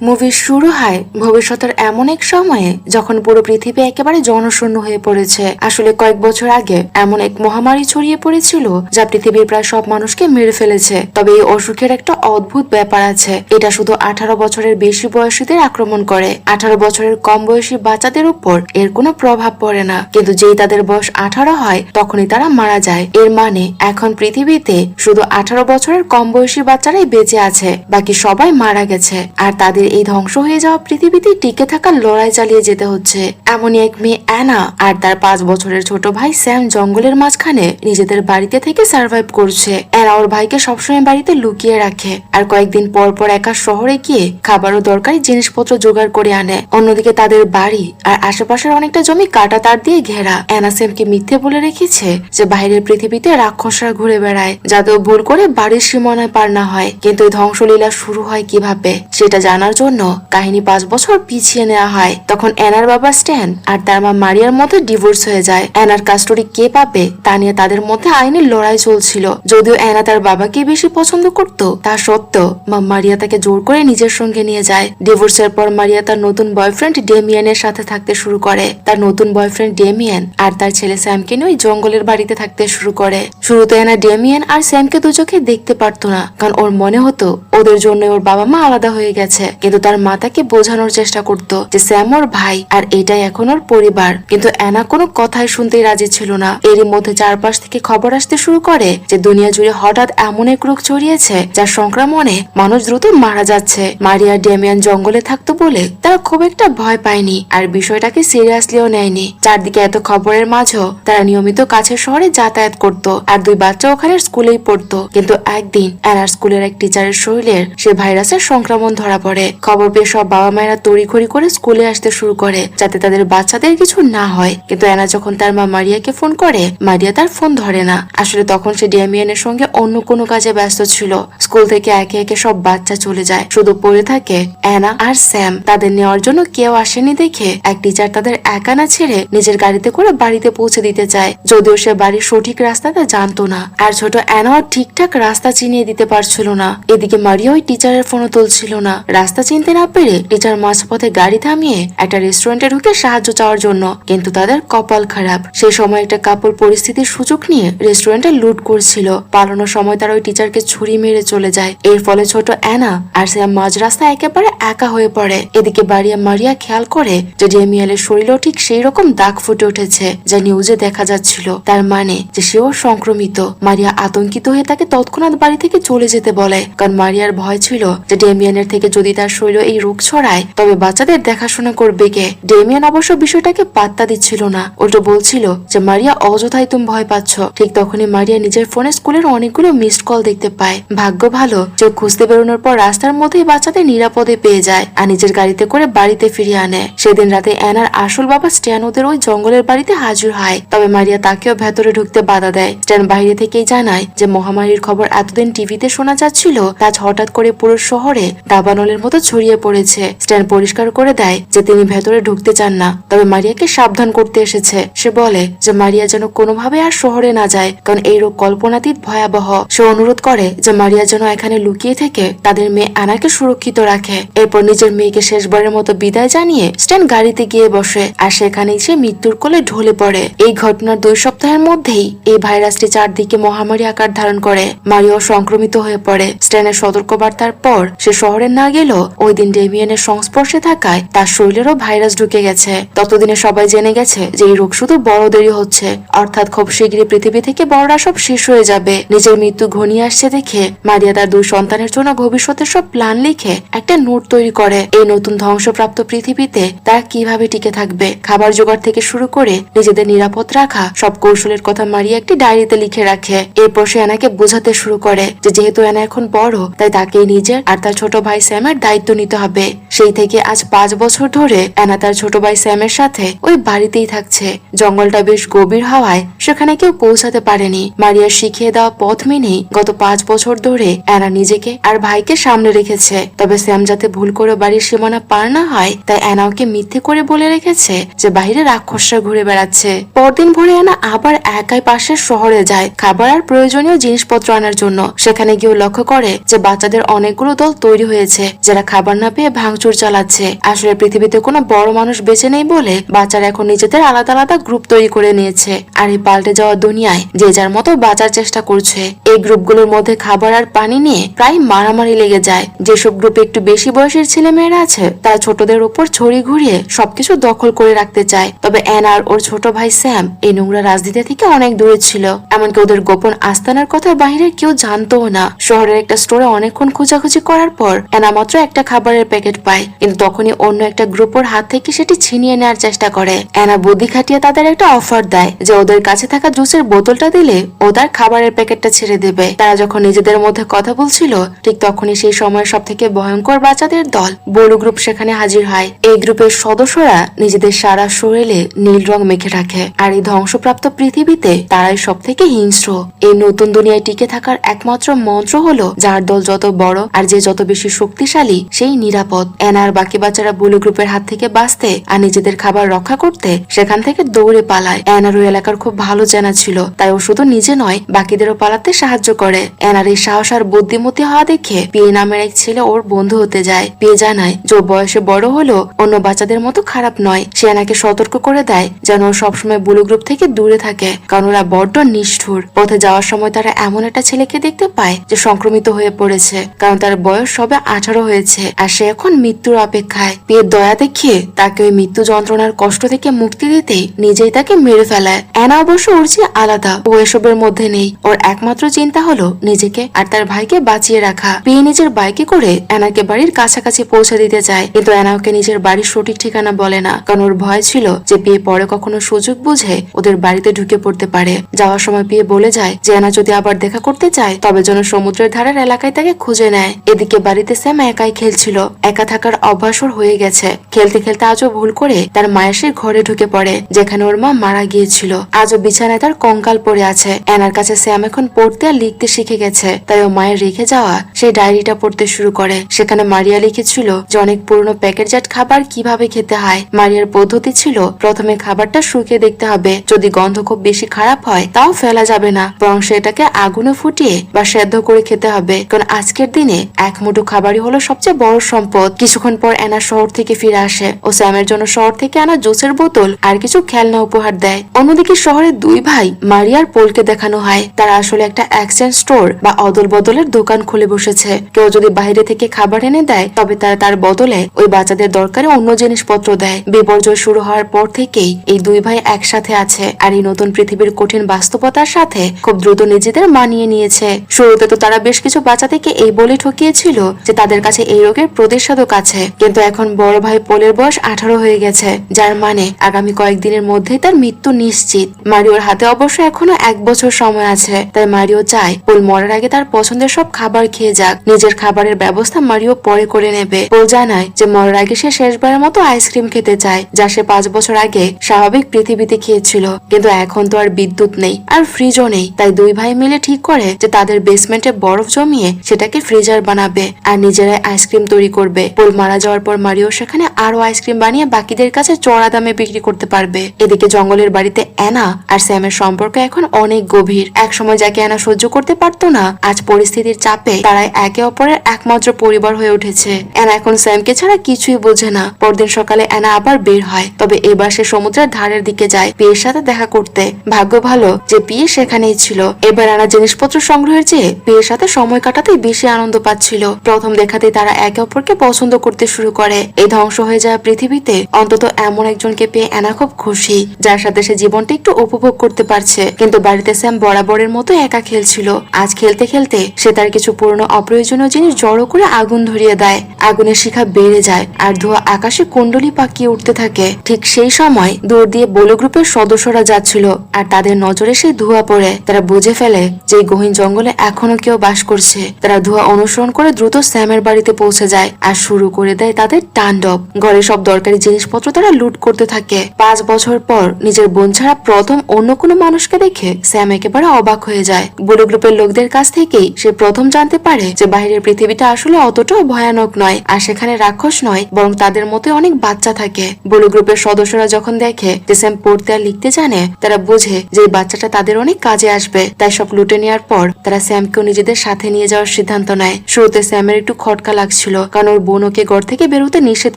Movie শুরু হয় ভবিষ্যতের এমন এক সময়ে যখন পুরো পৃথিবী একেবারে জনশূন্য হয়ে পড়েছে। আসলে কয়েক বছর আগে এমন এক মহামারী ছড়িয়ে পড়েছিল যা পৃথিবীর প্রায় সব মানুষকে মেরে ফেলেছে। তবে এই অসুখের একটা অদ্ভুত ব্যাপার আছে, এটা শুধু 18 বছরের বেশি বয়সীদের আক্রমণ করে। 18 বছরের কম বয়সী বাচ্চাদের উপর এর কোনো প্রভাব পড়ে না, কিন্তু যেই তাদের বয়স 18 হয় তখনই তারা মারা যায়। এর মানে এখন পৃথিবীতে শুধু 18 বছরের কম বয়সী বাচ্চারাই বেঁচে আছে, বাকি সবাই মারা গেছে। আর তাদের এই ধ্বংস হয়ে যাওয়া পৃথিবীতে টিকে থাকার লড়াই চালিয়ে যেতে হচ্ছে। এমনই এক মেয়ে অ্যানা আর তার 5 বছরের ছোট ভাই স্যাম জঙ্গলের মাঝখানে নিজেদের বাড়িতে থেকে সার্ভাইভ করছে। অ্যানা ওর ভাইকে সবসময় বাড়িতে লুকিয়ে রাখে আর কয়েকদিন পর পর একা শহরে গিয়ে খাবার ও দরকারি জিনিসপত্র জোগাড় করে আনে। অন্যদিকে তাদের বাড়ি আর আশেপাশের অনেকটা জমি কাটা তার দিয়ে ঘেরা। অ্যানা স্যামকে মিথ্যে বলে রেখেছে যে বাইরের পৃথিবীতে রাক্ষসরা ঘুরে বেড়ায়, যাতে ভুল করে বাড়ির সীমানায় পার না হয়। কিন্তু এই ধ্বংসলীলা শুরু হয় কিভাবে সেটা জানার জন্য কাহিনী 5 বছর পিছিয়ে নেওয়া হয়। তখন অ্যানার বাবা স্ট্যান আর তার মা মারিয়ার মধ্যে ডিভোর্স হয়ে যায়। অ্যানার কাস্টডি কে পাবে তা নিয়ে তাদের মধ্যে আইনের লড়াই চলছিল। যদিও অ্যানা তার বাবাকে বেশি পছন্দ করত, তা সত্ত্বেও মা মারিয়া তাকে জোর করে নিজের সঙ্গে নিয়ে যায়। ডিভোর্সের পর মারিয়া তার নতুন বয়ফ্রেন্ড ডেমিয়ানের সাথে থাকতে শুরু করে। তার নতুন বয়ফ্রেন্ড ডেমিয়ান আর তার ছেলে স্যামকে নিয়ে ওই জঙ্গলের বাড়িতে থাকতে শুরু করে। শুরুতে অ্যানা ডেমিয়ান আর স্যামকে দু চোখে দেখতে পারতো না, কারণ ওর মনে হতো ওদের জন্য ওর বাবা মা আলাদা হয়ে গেছে। কিন্তু তার মা তাকে বোঝানোর চেষ্টা করত যে স্যাম ওর ভাই আর এটাই এখন ওর পরিবার। কিন্তু অ্যানা কোনো কথাই শুনতেই রাজি ছিল না। এরই মধ্যে চারপাশ থেকে খবর আসতে শুরু করে যে দুনিয়া জুড়ে হঠাৎ এমন এক রোগ ছড়িয়েছে যার সংক্রমণে মানুষ দ্রুত মারা যাচ্ছে। মারিয়া ডেমিয়ান জঙ্গলে থাকতো বলে তারা খুব একটা ভয় পায়নি আর বিষয়টাকে সিরিয়াসলিও নেয়নি। চারদিকে এত খবরের মাঝেও তারা নিয়মিত কাছের শহরে যাতায়াত করত আর 2 বাচ্চা ওখানে স্কুলেই পড়তো। কিন্তু একদিন অ্যানার স্কুলের এক টিচারের শরীরের সে ভাইরাসের সংক্রমণ ধরা পড়ে। খবর পেয়ে সব বাবা মায়েরা তড়িঘড়ি করে স্কুলে আসতে শুরু করে যাতে তাদের বাচ্চাদের কিছু না হয়। কিন্তু অ্যানা যখন তার মা মারিয়াকে ফোন করে, মারিয়া তার ফোন ধরে না। আসলে তখন সে ডেমিয়ানের সঙ্গে অন্য কোনো কাজে ব্যস্ত ছিল। স্কুল থেকে একে একে সব বাচ্চা চলে যায়, শুধু পড়ে থাকে অ্যানা আর স্যাম। তাদের নেওয়ার জন্য কেউ আসেনি দেখে এক টিচার তাদের একা না ছেড়ে নিজের গাড়িতে করে বাড়িতে পৌঁছে দিতে চায়, যদিও সে বাড়ির সঠিক রাস্তাটা জানতো না আর ছোট অ্যানাও ঠিকঠাক রাস্তা চিনিয়ে দিতে পারছিল না। এদিকে মারিয়া ওই টিচারের ফোনও তুলছিল না। রাস্তা চিনতে না পেরে টিচার মাঝপথে গাড়ি থামিয়ে একটা রেস্টুরেন্টে ঢুকে সাহায্য চাওয়ার জন্য, কিন্তু তাদের কপাল খারাপ। সেই সময় একটা কাপড় পরিস্থিতির সুযোগ নিয়ে রেস্টুরেন্টে লুট করছিল। পালানোর সময় তারা ওই টিচারকে ছুরি মেরে চলে যায়। এর ফলে ছোট অ্যানা আর স্যাম মাঝ রাস্তায় একেবারে একা হয়ে পড়ে। এদিকে বাড়িয়া মারিয়া খেয়াল করে যে ডেমিয়ানের শরীরেও ঠিক সেই রকম দাগ ফুটে উঠেছে যা নিউজে দেখা যাচ্ছিল। তার মানে যে সেও সংক্রমিত। মারিয়া আতঙ্কিত হয়ে তাকে তৎক্ষণাৎ বাড়ি থেকে চলে যেতে বলে, কারণ মারিয়ার ভয় ছিল যে ডেমিয়ানের থেকে যদি তার শরীরে এই রোগ ছড়ায় তবে বাচ্চাদের দেখাশোনা করবে কে। ডেমিয়ান অবশ্য বিষয়টাকে পাত্তা দিচ্ছিল না, উল্টো বলছিল যে মারিয়া অযথাই তুমি ভয় পাচ্ছ। ঠিক তখনই মারিয়া নিজের ফোনে স্কুলের অনেকগুলো মিসড কল দেখতে পায়। ভাগ্য ভালো চোখ খুঁজতে বেরোনোর পর রাস্তার মধ্যেই বাচ্চাদের নিরাপদে পেয়ে যায় আর নিজের গাড়িতে করে বাড়িতে ফিরিয়ে আনে। সেদিন রাতে অ্যানার আসল বাবা স্ট্যান ওদের ওই জঙ্গলের বাড়িতে হাজির হয়, তবে মারিয়া তাকেও ভেতরে ঢুকতে বাধা দেয়। স্ট্যান বাইরে থেকেই জানায় যে মহামারীর খবর এতদিন টিভিতে শোনা যাচ্ছিল তা হঠাৎ করে পুরো শহরে দাবানলের মতো ছড়িয়ে পড়েছে। স্ট্যান পরিষ্কার করে দেয় যে তিনি ভেতরে ঢুকতে চান না, তবে মারিয়াকে সাবধান করতে এসেছে। সে বলে যে মারিয়া যেন কোনোভাবে আর শহরে না যায়, কারণ এই রোগ কল্পনাতীত ভয়াবহ। সে অনুরোধ করে যে মারিয়া যেন এখানে লুকিয়ে থেকে তাদের মেয়ে অ্যানাকে সুরক্ষিত রাখে। এরপর নিজের মেয়েকে শেষবারের মতো বিদায় জানিয়ে স্ট্যান গাড়িতে গিয়ে বসে আর সেখানেই সে মৃত্যুর কোলে ঢলে পড়ে। এই ঘটনার 2 সপ্তাহের মধ্যেই এই ভাইরাসটি চারদিকে মহামারী আকার ধারণ করে। মারিয়াও সংক্রমিত হয়ে পড়ে। স্ট্যানের সতর্কবার্তার পর সে শহরে না গেলেও ওই দিন ডেমিয়ানের সংস্পর্শে থাকায় তার শরীরেরও ভাইরাস ঢুকে গেছে। ততদিনে সবাই জেনে গেছে যে এই রোগ শুধু বড়দেরই হচ্ছে, অর্থাৎ খুব শীঘ্রই পৃথিবী থেকে বড়রা সব শেষ হয়ে যাবে। নিজের মৃত্যু ঘনিয়ে আসছে দেখে মারিয়া তার 2 সন্তানের জন্য ভবিষ্যতের সব প্ল্যান লিখে একটা নোট তৈরি করে। এই নতুন ধ্বংসপ্রাপ্ত পৃথিবীতে তারা কিভাবে টিকে থাকবে, খাবার জোগাড় থেকে শুরু করে নিজেদের নিরাপদ রাখা সব কৌশলের কথা মারিয়া একটি ডায়েরিতে লিখে রাখে। এরপর সে অ্যানাকে বোঝাতে শুরু করে যে যেহেতু অ্যানা এখন বড় তাই তাকেই নিজের আর তার ছোট ভাই স্যামের দায়িত্ব নিতে হবে। সেই থেকে আজ 5 বছর ধরে অ্যানা তার ছোট ভাই স্যামের সাথে ওই বাড়িতেই থাকছে। জঙ্গলটা বেশ গভীর হওয়ায় সেখানে কেউ পৌঁছাতে পারেনি। মারিয়ার শিখিয়ে দেওয়া পথ মেনেই গত 5 বছর ধরে অ্যানা নিজেকে আর ভাইকে সামনে রেখেছে। তবে স্যাম যাতে ভুল করে বাড়ির সীমানা পার না হয় তাই অ্যানা ওকে মিথ্যে করে বলে রেখেছে যে বাইরে রাক্ষসরা ঘুরে বেড়াচ্ছে। পরদিন ভোরে অ্যানা আবার একাই পাশের শহরে যায় খাবার আর প্রয়োজনীয় জিনিসপত্র আনার জন্য। সেখানে গিয়ে লক্ষ্য করে যে বাচ্চাদের অনেকগুলো দল তৈরি হয়েছে যারা খাবার না পেয়ে ভাঙচুর চালাচ্ছে। আসলে পৃথিবীতে কোনো বড় মানুষ বেঁচে নেই বলে বাচ্চারা এখন নিজেদের আলাদা আলাদা গ্রুপ তৈরি করে নিয়েছে। আর এই পাল্টে যাওয়া দুনিয়ায় যে যার মতো বাঁচার চেষ্টা করছে। এই গ্রুপগুলোর মধ্যে খাবার আর পানি নিয়ে প্রায় মারামারি লেগে যায়। যেসব গ্রুপে একটু বেশি বয়সের ছেলে মেয়েরা আছে তারা ছোটদের উপর ছড়ি ঘুরিয়ে সবকিছু দখল করে রাখতে চায়। তবে অ্যানা আর ওর ছোট ভাই স্যাম এই নোংরা রাজনীতি থেকে অনেক দূরে ছিল। এমনকি ওদের গোপন আস্তানার কথা বাইরে কেউ জানতো না। শহরের একটা স্টোরে অনেকক্ষণ খোঁজাখুঁজি করার পর অ্যানা মাত্র একটা খাবারের প্যাকেট পায়, কিন্তু তখনই অন্য একটা গ্রুপের হাত থেকে সেটি ছিনিয়ে নেওয়ার চেষ্টা করে। অ্যানা বুদ্ধি খাটিয়ে তাদের একটা অফার দেয় যে ওদের কাছে থাকা জুসের বোতলটা দিলে ও তার খাবারের প্যাকেটটা ছেড়ে দেবে। তারা যখন নিজেদের মধ্যে কথা বলছিল ঠিক তখনই সেই সময়ের সব থেকে ভয়ঙ্কর বাচ্চাদের দল বলু গ্রুপ সেখানে হাজির হয়। এই গ্রুপের সদস্যরা নিজেদের সারা শরীরে নীল রং মেখে রাখে। আর এই ধ্বংসপ্রাপ্ত পৃথিবীতে তারাই সব থেকে হিংস্র। এই নতুন দুনিয়ায় টিকে থাকার একমাত্র মন্ত্র হলো যার দল যত বড় আর যে যত বেশি শক্তিশালী সেই নিরাপদ। অ্যানার বাকি বাচ্চারা ব্লু গ্রুপের হাত থেকে বাঁচতে আর নিজেদের খাবার রক্ষা করতে সেখান থেকে দৌড়ে পালায়। অ্যানার ওই এলাকার খুব ভালো জানা ছিল, তাই ও শুধু নিজে নয় বাকিদেরও পালাতে সাহায্য করে। অ্যানার এই সাহস আর বুদ্ধিমতী হওয়া দেখে পিয়ে নামের এক ছেলে ওর বন্ধু হতে যায়। পিয়ে জানায় যে বয়সে বড় হলো অন্য বাচ্চাদের মতো খারাপ নয়। সে অ্যানাকে সতর্ক করে দেয় যেন ও সবসময় ব্লু গ্রুপ থেকে দূরে থাকে, কারণ ওরা বড্ড নিষ্ঠুর। পথে যাওয়ার সময় তারা এমন একটা ছেলেকে দেখতে পায় যে সংক্রমিত হয়ে পড়েছে, কারণ তার বয়স সবে 18 হয়েছে আর সে এখন মৃত্যুর অপেক্ষায়। পিয়ের দয়া দেখিয়ে তাকে ওই মৃত্যু যন্ত্রণার কষ্ট থেকে মুক্তি দিতে নিজেই তাকে মেরে ফেলায়। অ্যানা অবশ্য ওর চেয়ে আলাদা, ও এসবের মধ্যে নেই। ওর একমাত্র চিন্তা হলো নিজেকে আর তার ভাইকে বাঁচিয়ে রাখা। পিয়ে নিজের বাইকে করে অ্যানাকে বাড়ির কাছাকাছি পৌঁছে দিতে চায়, কিন্তু অ্যানা ওকে নিজের বাড়ির সঠিক ঠিকানা বলে না, কারণ ওর ভয় ছিল যে পিয়ে পরে কখনো সুযোগ বুঝে ওদের বাড়িতে ঢুকে পড়তে পারে। যাওয়ার সময় পিয়ে বলে যায় যে অ্যানা যদি আবার দেখা করতে চায় তবে যেন সমুদ্রের ধারের এলাকায় তাকে খুঁজে নেয়। এদিকে বাড়িতে স্যাম একাই খেলছিল। একা থাকার অভ্যাস ওর হয়ে গেছে। খেলতে খেলতে আজও ভুল করে তার মায়ের সেই ঘরে ঢুকে পড়ে যেখানে ওর মা মারা গিয়েছিল। আজও বিছানায় তার কঙ্কাল পড়ে আছে। অ্যানার কাছে স্যাম এখন পড়তে আর লিখতে শিখে গেছে, তাই ও মায়ের রেখে যাওয়া সেই ডায়েরিটা পড়তে শুরু করে। সেখানে মারিয়া লিখেছিল যে অনেক পুরনো প্যাকেটজাত খাবার কিভাবে খেতে হয়। মারিয়ার পদ্ধতি ছিল প্রথমে খাবারটা শুকিয়ে দেখতে হবে, যদি গন্ধ খুব বেশি খারাপ হয় তাও ফেলা যাবে না, বরং সেটাকে আগুনে ফুটিয়ে বা সেদ্ধ করে খেতে হবে, কারণ আজকের দিনে এক মুঠো খাবারই হলো সবচেয়ে বড় সম্পদ। কিছুক্ষণ পর অ্যানা শহর থেকে ফিরে আসে ও স্যামের জন্য শহর থেকে আনা জুসের বোতল আর কিছু খেলনা উপহার দেয়। অন্যদিকে শহরের দুই ভাই মারিয়ার পোলকে দেখানো হয় তারা আসলে একটা এক্সচেঞ্জ স্টোর বা অদল বদলের দোকান খুলে বসেছে। কেউ যদি বাইরে থেকে খাবার এনে দেয় তবে তারা তার বদলে ওই বাচ্চাদের দরকারি অন্য জিনিসপত্র দেয়। বিপর্যয় শুরু হওয়ার পর থেকেই এই দুই ভাই একসাথে আছে আর এই নতুন পৃথিবীর কঠিন বাস্তবতার সাথে খুব দ্রুত নিজেদের মানিয়ে নিয়েছে। শুরুতে তো তারা বেশ কিছু বাচ্চা থেকে এই বলে ঠকিয়েছিল যে তাদের কাছে এই রোগের প্রতিষেধক আছে, কিন্তু এখন বড় ভাই পোলের বয়স 18 হয়ে গেছে, যার মানে আগামী কয়েকদিনের মধ্যেই তার মৃত্যু নিশ্চিত। মারিওর হাতে অবশ্য এখনো 1 বছর সময় আছে, তাই মারিও চায় পোল মরার আগে তার পছন্দের সব খাবার খেয়ে যাক। নিজের খাবারের ব্যবস্থা মারিও পরে করে নেবে। পোল জানায় যে মরার আগে সে শেষবারের মতো আইসক্রিম খেতে চায়, যা সে 5 বছর আগে স্বাভাবিক পৃথিবীতে খেয়েছিল, কিন্তু এখন তো আর বিদ্যুৎ নেই আর ফ্রিজও নেই। তাই দুই ভাই মিলে ঠিক করে যে তাদের বেসমেন্টে বরফ জমিয়ে সেটাকে ফ্রিজার বানাবে আর নিজেরাই আইসক্রিম তৈরি করবে। পোল মারা যাওয়ার পর মারিও সেখানে আরো আইসক্রিম বানিয়ে বাকিদের কাছে চড়া দামে বিক্রি করতে পারবে। এদিকে জঙ্গলের বাড়িতে অ্যানা আর স্যামের সম্পর্ক এখন অনেক গভীর। একসময় যাকে অ্যানা সহ্য করতে পারতো না, আজ পরিস্থিতির চাপে তারাই একে অপরের একমাত্র পরিবার হয়ে উঠেছে। অ্যানা এখন স্যামকে ছাড়া কিছুই বোঝে না। পরদিন সকালে অ্যানা আবার বের হয়, তবে এবার সে সমুদ্রের ধারের দিকে যায় পিয়ের সাথে দেখা করতে। ভাগ্য ভালো যে পিয়ে সেখানেই ছিল। এবার অ্যানা জিনিসপত্র সংগ্রহের চেয়ে পিয়ের সাথে সময় কাটাতেই বেশি আনন্দ পাচ্ছিল। প্রথম দেখাতেই তারা একে অপরকে পছন্দ করতে শুরু করে। এই ধ্বংস হয়ে যাওয়া পৃথিবীতে অন্তত এমন একজনকে পেয়ে অ্যানা খুব খুশি, যার সাথে সে জীবনটা একটু উপভোগ করতে পারছে। কিন্তু বাড়িতে স্যাম বরাবরের মতো একা খেলছিল। আজ খেলতে খেলতে সে তার কিছু পুরনো অপ্রয়োজনীয় জিনিস জড়ো করে আগুন ধরিয়ে দেয়। আগুনের শিখা বেড়ে যায় আর ধোঁয়া আকাশে কুণ্ডলি পাকিয়ে উঠতে থাকে। ঠিক সেই সময় দূর দিয়ে বোলো গ্রুপের সদস্যরা যাচ্ছিল আর তাদের নজরে সেই ধোঁয়া পড়ে। তারা বুঝে ফেলে যে গহীন জঙ্গলে এখনো কেউ বাস করছে। তারা ধোঁয়া অনুসরণ করে দ্রুত স্যামের বাড়িতে পৌঁছে যায় আর শুরু করে দেয় তাদের তাণ্ডব। ঘরে সব দরকারি জিনিসপত্র তারা লুট করতে থাকে। 5 বছর পর নিজের বোন ছাড়া প্রথম অন্য কোনো মানুষকে দেখে স্যাম একেবারে অবাক হয়ে যায়। বোলো গ্রুপের লোকদের কাছ থেকেই সে প্রথম জানতে পারে যে বাইরের পৃথিবীটা আসলে অতটাও ভয়ানক নয় আর সেখানে রাক্ষস নয়, বরং তাদের মতো অনেক বাচ্চা থাকে। বোলো গ্রুপের সদস্যরা যখন দেখে যে স্যাম পড়তে আর লিখতে জানে, তারা বোঝে যে এই বাচ্চাটা তাদের অনেক কাজে আসবে। তাই সব লুটে নেওয়ার পর তারা স্যামকেও নিজেদের সাথে নিয়ে যাওয়ার সিদ্ধান্ত নেয়। শুরুতে স্যামের একটু খটকা লাগছে, লাগছিল, কারণ ওর বোন ওকে ঘর থেকে বেরোতে নিষেধ